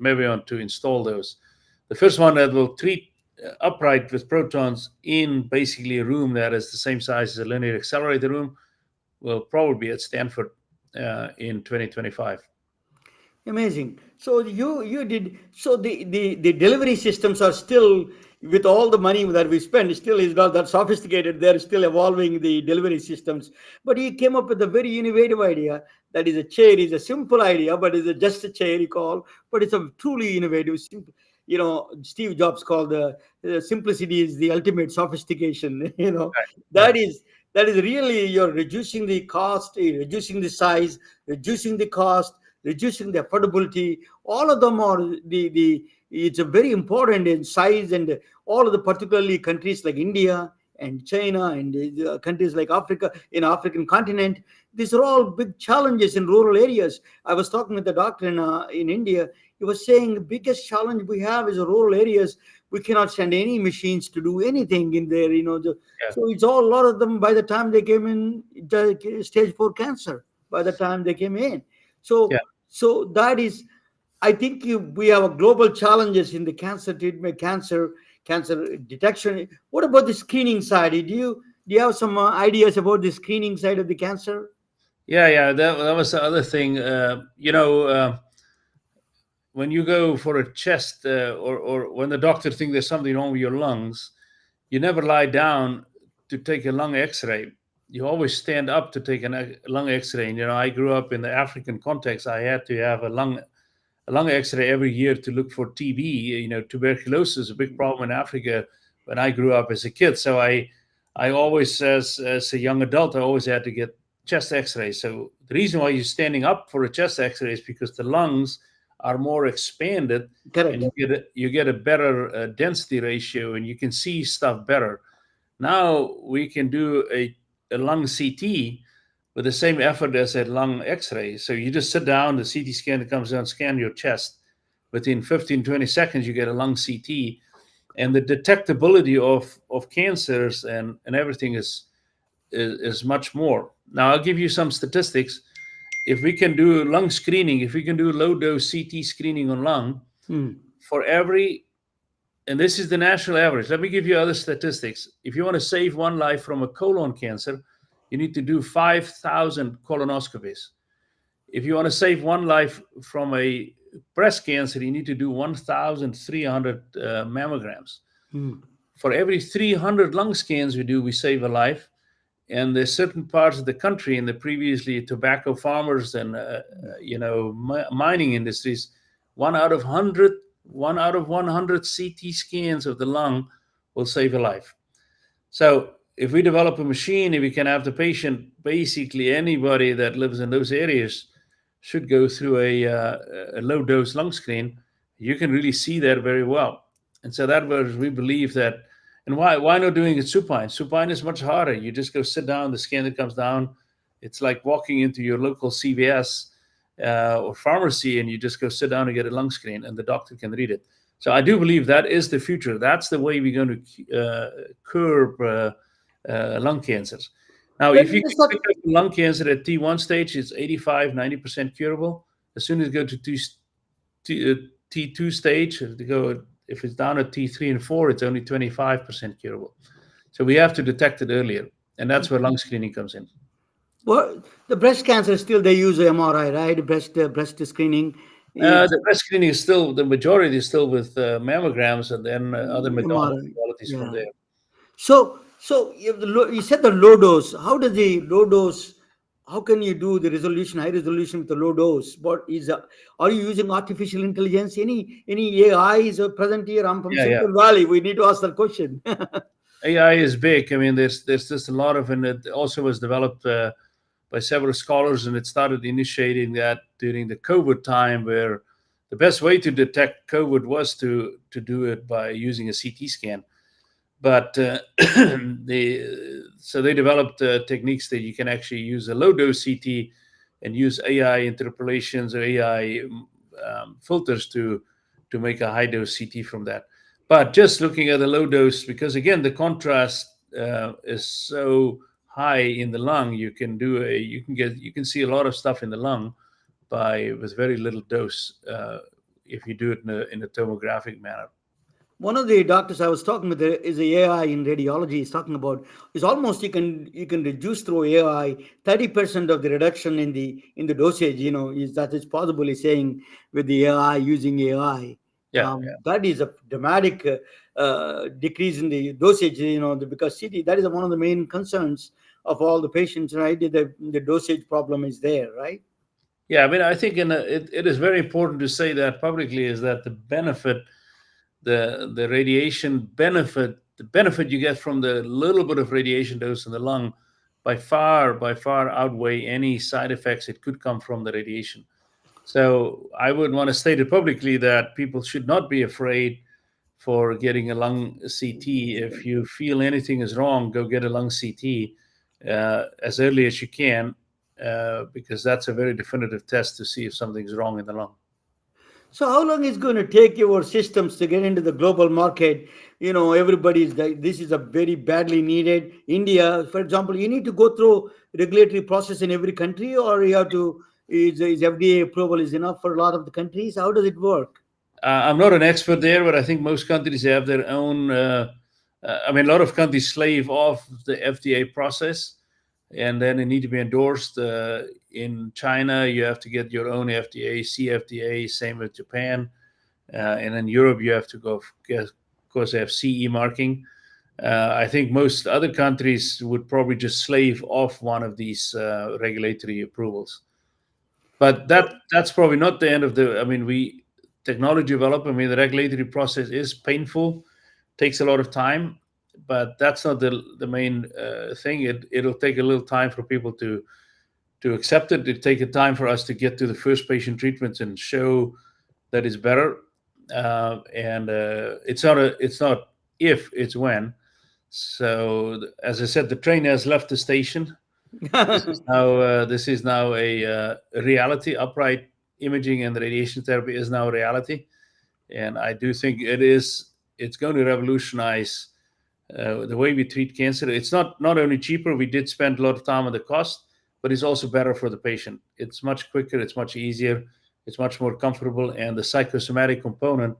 Mevion to install those. The first one that will treat upright with protons in basically a room that is the same size as a linear accelerator room will probably be at Stanford in 2025. Amazing. So you did so the delivery systems are still, with all the money that we spend, still is not that sophisticated. They're still evolving the delivery systems. But he came up with a very innovative idea. That is a chair is a simple idea, but it's just a chair, you call. But it's a truly innovative. Simple, Steve Jobs called the simplicity is the ultimate sophistication. Right. That is that is really, you're reducing the cost, reducing the size, reducing the cost, reducing the affordability. All of them are it's a very important in size, and all of the particularly countries like India and China and countries like Africa, in African continent. These are all big challenges in rural areas. I was talking with the doctor in India. He was saying the biggest challenge we have is the rural areas. We cannot send any machines to do anything in there. Yeah, So it's all, a lot of them by the time they came in, stage 4 cancer by the time they came in. yeah. So that is, I think we have a global challenges in the cancer treatment, cancer detection. What about the screening side? Do you have some ideas about the screening side of the cancer? Yeah. That was the other thing. When you go for a chest, or when the doctor thinks there's something wrong with your lungs, you never lie down to take a lung X-ray. You always stand up to take a lung X-ray. And, I grew up in the African context. I had to have a lung X-ray every year to look for TB. Tuberculosis is a big problem in Africa when I grew up as a kid. So I always, as a young adult, I always had to get chest X-ray. So the reason why you're standing up for a chest X-ray is because the lungs are more expanded, Correct. and you get a better density ratio, and you can see stuff better. Now we can do a lung CT with the same effort as a lung X-ray. So you just sit down, the CT scanner comes down, scan your chest. Within 15, 20 seconds, you get a lung CT, and the detectability of cancers and everything is much more. Now I'll give you some statistics. If we can do lung screening, if we can do low dose CT screening on lung, Hmm. for every, and this is the national average. Let me give you other statistics. If you want to save one life from a colon cancer, you need to do 5,000 colonoscopies. If you want to save one life from a breast cancer, you need to do 1,300 mammograms. Hmm. For every 300 lung scans we do, we save a life. And there's certain parts of the country in the previously tobacco farmers and mining industries, one out of 100 CT scans of the lung will save a life. So if we develop a machine, if we can have the patient, basically anybody that lives in those areas should go through a low dose lung screen. You can really see that very well. And so that was, we believe that. And why not doing it supine? Supine is much harder. You just go sit down, the scanner comes down. It's like walking into your local CVS or pharmacy, and you just go sit down and get a lung screen, and the doctor can read it. So I do believe that is the future. That's the way we're going to curb lung cancers. Now, Let if me you just can pick up lung cancer at T1 stage, it's 85, 90% curable. As soon as you go to T2 stage, if it's down at T3 and 4, it's only 25% curable. So we have to detect it earlier. And that's where lung screening comes in. Well, the breast cancer still they use MRI, right? Breast screening. The breast screening is still, the majority is still with mammograms, and then other MRI. modalities from Yeah. there. So you said the low dose. How does the low dose? How can you do the resolution, high resolution with the low dose? Are you using artificial intelligence? Any AI is present here? I'm from Yeah. Silicon Valley. We need to ask that question. AI is big. I mean, there's just a lot of, and it also was developed by several scholars, and it started initiating that during the COVID time, where the best way to detect COVID was to do it by using a CT scan. But so they developed techniques that you can actually use a low dose CT and use AI interpolations or AI filters to make a high dose CT from that. But just looking at the low dose, because again the contrast is so high in the lung, you can see a lot of stuff in the lung with very little dose if you do it in a tomographic manner. One of the doctors I was talking with is the AI in radiology. He's talking about is almost you can reduce through AI 30% of the reduction in the dosage. Is that is possible? He's saying with the AI using AI, Yeah. that is a dramatic decrease in the dosage. Because CT that is one of the main concerns of all the patients, right? The dosage problem is there, right? Yeah, I mean, I think it is very important to say that publicly, is that the benefit, the radiation benefit, the benefit you get from the little bit of radiation dose in the lung by far outweigh any side effects it could come from the radiation. So I would want to state it publicly that people should not be afraid for getting a lung CT. If you feel anything is wrong, go get a lung CT as early as you can, because that's a very definitive test to see if something's wrong in the lung. So how long is going to take your systems to get into the global market? Everybody's this is a very badly needed. India, for example, you need to go through regulatory process in every country, or you have to is FDA approval is enough for a lot of the countries? How does it work? I'm not an expert there, but I think most countries have their own. I mean, a lot of countries slave off the FDA process, and then they need to be endorsed. In China, you have to get your own FDA, CFDA. Same with Japan, and in Europe, you have to go. Of course, they have CE marking. I think most other countries would probably just slave off one of these regulatory approvals. But that's probably not the end of the. I mean, we technology development. I mean, the regulatory process is painful, takes a lot of time, but that's not the main thing. It'll take a little time for people to accept it. It'll take a time for us to get to the first patient treatments and show that it's better. And it's not if, it's when. So as I said, the train has left the station. This is now a reality. Upright imaging and radiation therapy is now a reality, and I do think it's going to revolutionize the way we treat cancer. It's not only cheaper. We did spend a lot of time on the cost, but it's also better for the patient. It's much quicker. It's much easier. It's much more comfortable, and the psychosomatic component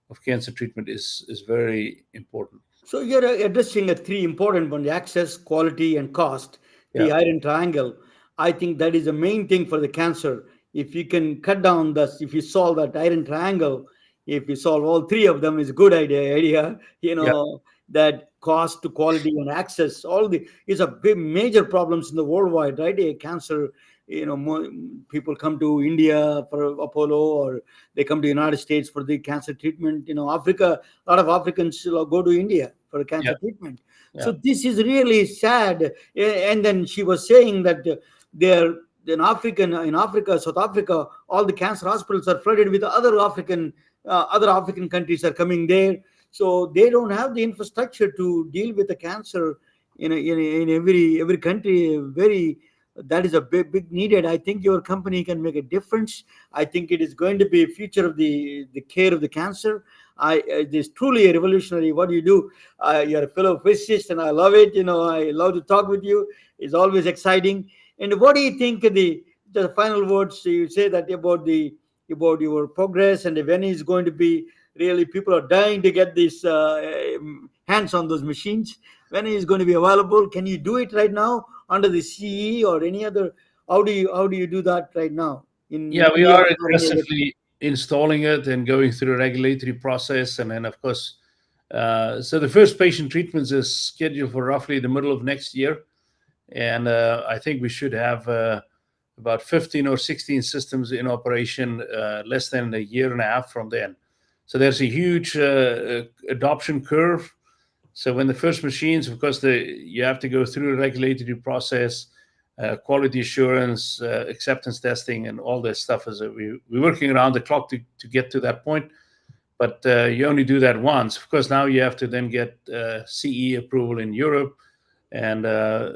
of cancer treatment is very important. So you're addressing a three important ones: access, quality, and cost. The Yeah. iron triangle. I think that is the main thing for the cancer. If you can cut down if you solve that iron triangle, if you solve all three of them, is a good idea. Yeah. That cost to quality and access, all the is a big major problems in the worldwide, right? A cancer, people come to India for Apollo, or they come to United States for the cancer treatment. Africa, a lot of Africans go to India for cancer Yeah. treatment. So Yeah. this is really sad. And then she was saying that there in Africa, South Africa, all the cancer hospitals are flooded with other African countries are coming there. So they don't have the infrastructure to deal with the cancer in every country. That is a big needed. I think your company can make a difference. I think it is going to be a future of the care of the cancer. It is truly a revolutionary what you do. You're a fellow physicist, and I love it. I love to talk with you. It's always exciting. And what do you think the final words you say that about your progress, and when is going to be really people are dying to get these hands on those machines? When is going to be available? Can you do it right now under the CE or any other? How do you do that right now in Yeah, we India are or any other? aggressively installing it and going through the regulatory process. And then, of course, so the first patient treatments is scheduled for roughly the middle of next year. And I think we should have about 15 or 16 systems in operation less than a year and a half from then. So there's a huge adoption curve. So when the first machines, of course, you have to go through a regulatory process, quality assurance, acceptance testing, and all this stuff. We're working around the clock to get to that point. But you only do that once. Of course, now you have to then get CE approval in Europe and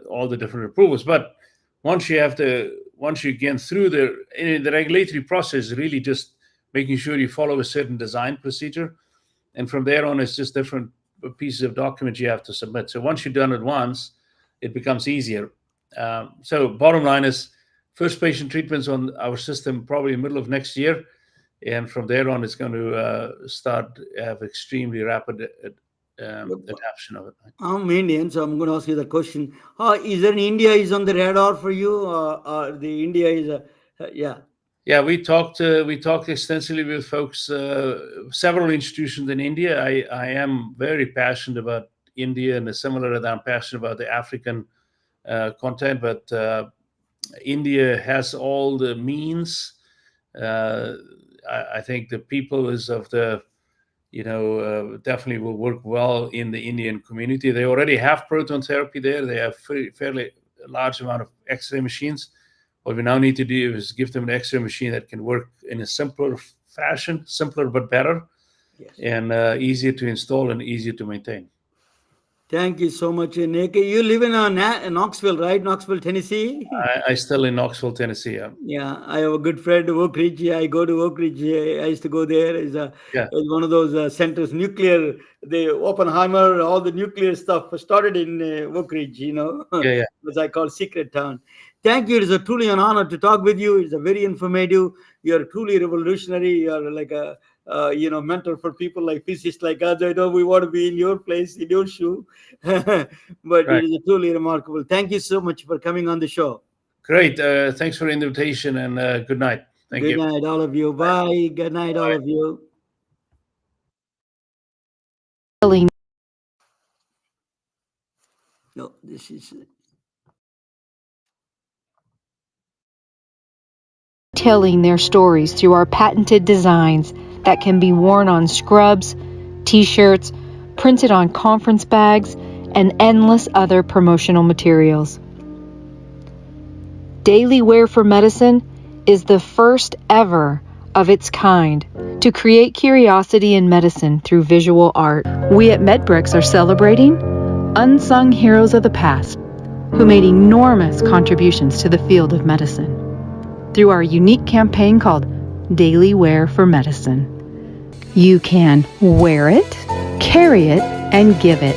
all the different approvals. But once you get through the regulatory process, really just making sure you follow a certain design procedure. And from there on, it's just different pieces of documents you have to submit. So once you've done it once, it becomes easier. So bottom line is first patient treatments on our system probably middle of next year. And from there on, it's going to start have extremely rapid adoption of it. I'm Indian, so I'm going to ask you the question. Is there an India is on the radar for you? The India is yeah. Yeah, we talked extensively with folks, several institutions in India. I am very passionate about India, and similar that I'm passionate about the African content, but India has all the means. I think the people is of the, definitely will work well in the Indian community. They already have proton therapy there. They have fairly large amount of X-ray machines. What we now need to do is give them an X-ray machine that can work in a simpler fashion, simpler but better. Yes. and easier to install and easier to maintain. Thank you so much, Nick. You live in Knoxville, right? Knoxville, Tennessee. I still in Knoxville, Tennessee. Yeah, I have a good friend, Oak Ridge. I go to Oak Ridge. I used to go there. Yeah. It's one of those centers, nuclear. The Oppenheimer, all the nuclear stuff started in Oak Ridge. Yeah. As I call secret town. Thank you. It is truly an honor to talk with you. It's a very informative. You are truly revolutionary. You are like a mentor for people like physicists like us. I know we want to be in your place, in your shoe. But Right. it is truly remarkable. Thank you so much for coming on the show. Great. Thanks for the invitation, and good night. Thank Good you. night, all of you. Bye. Good night, all of you. No, this is. Telling their stories through our patented designs that can be worn on scrubs, t-shirts, printed on conference bags, and endless other promotional materials. Daily Wear for Medicine is the first ever of its kind to create curiosity in medicine through visual art. We at MedBricks are celebrating unsung heroes of the past who made enormous contributions to the field of medicine through our unique campaign called Daily Wear for Medicine. You can wear it, carry it, and give it